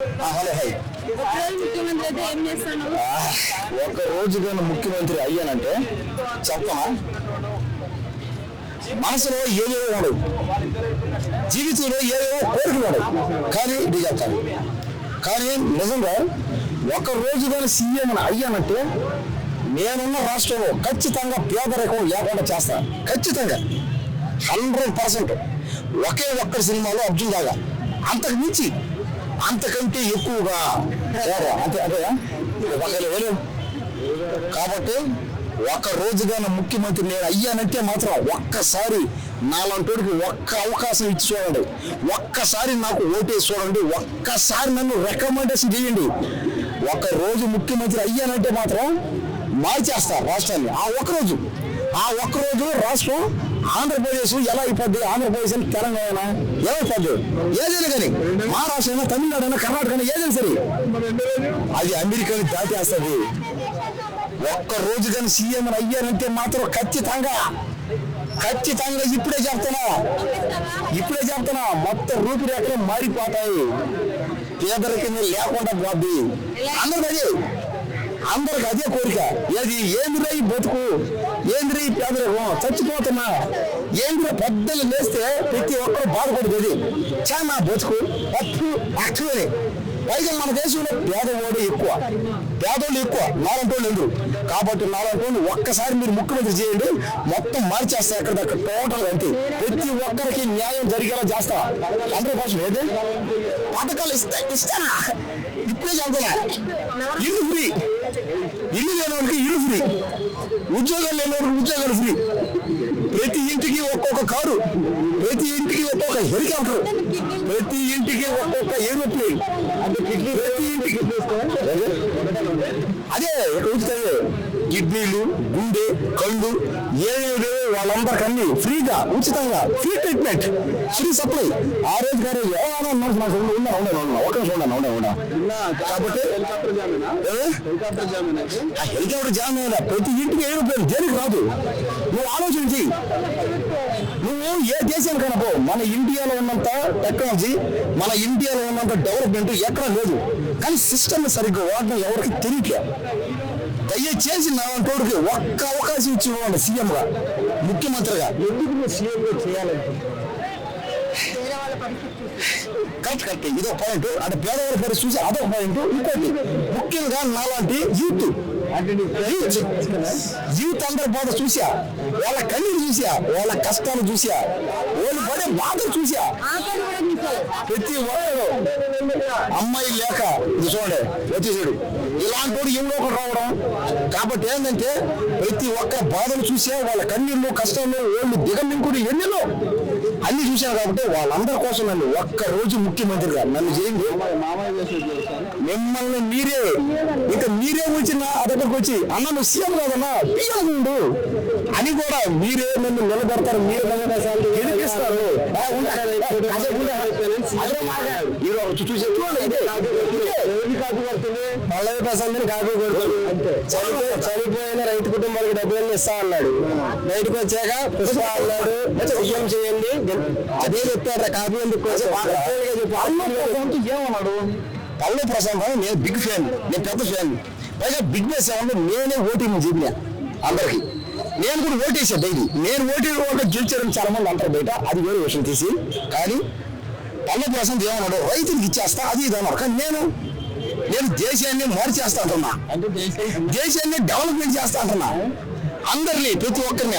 Hello hi ఒక రోజు కానీ ముఖ్యమంత్రి అయ్యానంటే చెప్పనా మనసులో ఏవేవో ఉండవు, జీవితంలో ఏవేవో కోరికలు ఉండవు. కానీ ఇది చెప్తాను, కానీ నిజంగా ఒక రోజు కానీ సీఎం అయ్యానంటే నేనున్న రాష్ట్రంలో ఖచ్చితంగా పేదరికం లేకుండా చేస్తాను. ఖచ్చితంగా 100%. ఒకే ఒక్కరి సినిమాలో అర్జున్ దాగా అంతకు మించి అంతకంటే ఎక్కువగా అంతే అదే వేలు. కాబట్టి ఒక రోజుగానే ముఖ్యమంత్రి నేను అయ్యానంటే మాత్రం ఒక్కసారి నాలంటోడికి ఒక్క అవకాశం ఇచ్చి చూడండి, ఒక్కసారి నాకు ఓటేసి చూడండి, ఒక్కసారి నన్ను రికమెండేషన్ చేయండి. ఒక రోజు ముఖ్యమంత్రి అయ్యానంటే మాత్రం మార్చేస్తా రాష్ట్రాన్ని. ఆ ఒక్కరోజు రాష్ట్రం ఆంధ్రప్రదేశ్ ఎలా అయిపోద్ది, ఆంధ్రప్రదేశ్ అని తెలంగాణ ఎలా అయిపోద్ది, ఏదైనా కానీ మహారాష్ట్ర అయినా తమిళనాడు అయినా కర్ణాటక అయినా ఏదైనా సరే అది అమెరికాని దాటేస్తుంది. ఒక్క రోజు కానీ సీఎం అయ్యానంటే మాత్రం ఖచ్చితంగా ఇప్పుడే చెప్తున్నా మొత్తం రూపురేఖలు మారిపోతాయి. పేదరికం లేకుండా పోద్ది. అందరికి అదే కోరిక. ఏంద్రా ఈ బతుకు, ఏంద్రా ఈ పేదరికం, చచ్చిపోతున్నా, ఏంద్రా పెద్దలు లేస్తే ప్రతి ఒక్కరు బాధపడుతుంది. చాలా బతుకు యాక్చువల్లీ పైగా మన దేశంలో పేదవాడు ఎక్కువ, పేదోళ్ళు ఎక్కువ, నాలంటోళ్ళు ఎందుకు. కాబట్టి నాలంటోళ్ళు ఒక్కసారి మీరు ముఖ్యమంత్రి చేయండి, మొత్తం మార్చేస్తారు ఎక్కడిదక్కడ టోటల్. అంటే ప్రతి ఒక్కరికి న్యాయం జరిగేలా చేస్తా. 100% ఏది పథకాలు ఇస్తానా ఇప్పుడే చెప్తున్నా. ఇల్లు ఫ్రీ, ఇల్లు లేనివాడికి ఇల్లు ఫ్రీ, ఉద్యోగాలు లేనివాడికి ఉద్యోగాలు ఫ్రీ, ప్రతి ఇంటికి ఒక్కొక్క కారు, ప్రతి ఇంటికి ఒక్కొక్క హెలికాప్టర్, ప్రతి ఇంటికి ఒక్కొక్క ఏరోప్లేన్, ప్రతి ఇంటికి అదే ఉచితంగా కిడ్నీలు, గుండె, కళ్ళు ఏమేమి వాళ్ళందరికీ అన్ని ఫ్రీగా ఉచితంగా, ఫ్రీ ట్రీట్మెంట్, ఫ్రీ సప్లై. ఆ రోజు గారు కాబట్టి హెలికాప్టర్ జామ్ అయినా ప్రతి ఇంటికి ఏరోప్లేన్ దేనికి రాదు. నువ్వు ఆలోచించి నువ్వు ఏ దేశానికైనా పో, మన ఇండియాలో ఉన్నంత టెక్నాలజీ, మన ఇండియాలో ఉన్నంత డెవలప్మెంట్ ఎక్కడ లేదు. కానీ సిస్టమ్ సరిగ్గా వాడడం ఎవరికి తెలియట్లే. దయచేసి నా తోడికి ఒక్క అవకాశం ఇచ్చి సీఎంగా, ముఖ్యమంత్రిగా ఎందుకు నువ్వు సీఎంగా చేయాలంటే కరెక్ట్. ఇదో పాయింట్. అంటే పేదవారి పరిస్థితి చూసి అదొక పాయింట్. ఇంకోటి ముఖ్యంగా నాలాంటి యూత్ అందరి బాధ చూసా, వాళ్ళ కన్నీరు చూసా, వాళ్ళ కష్టాలు చూసా, వాళ్ళు పడే బాధలు చూసా. ప్రతి ఒక్కరు అమ్మాయి లేక చూడండి వచ్చేసాడు, ఇలాంటి ఎవరో ఒకటి రావడం. కాబట్టి ఏంటంటే ప్రతి ఒక్క బాధలు చూసా, వాళ్ళ కన్నీళ్ళు, కష్టాలు, వాళ్ళు దిగమింకుడు ఎన్నెలో అన్ని చూశాను. కాబట్టి వాళ్ళందరి కోసం నన్ను ఒక్క రోజు ముఖ్యమంత్రిగా నన్ను చేయండి. మిమ్మల్ని మీరే వచ్చిన దగ్గరకు వచ్చి అన్న నువ్వు సీఎం కాదన్నా పిఎం ఉండు అని కూడా మీరే నన్ను నిలబెడతారు, మీరే గెలిపిస్తారు. పల్లవి ప్రసాద్ కాపీ కొడుతుంది. చనిపోయిన రైతు కుటుంబాలకు డబ్బులన్నీ ఇస్తా అన్నాడు. బయటకు వచ్చాక పుష్ప అన్నాడు సీఎం చేయండి అదే చెప్పారు. కాపీ ఎందుకు ఏమన్నాడు పల్లవి ప్రసాద్? నేను బిగ్ ఫ్యాన్, నేను పెద్ద ఫ్యాన్. పైగా బిగ్ బాస్ ఏమన్నా నేనే ఓటింగ్ చెప్పినా అందరికి. నేను కూడా ఓటేసా డైలీ. నేను ఓటు గెలిచారని చాలా మంది అంటారు బయట, అది వేరే విషయం తీసి. కానీ పల్లవి ప్రసాద్ ఏమన్నాడు, రైతులకు ఇచ్చేస్తా అది ఇది అన్నారు. కానీ నేను దేశాన్ని మార్చేస్తా అంటున్నా, దేశాన్ని డెవలప్మెంట్ చేస్తా అంటున్నా. అందరినీ ప్రతి ఒక్కరిని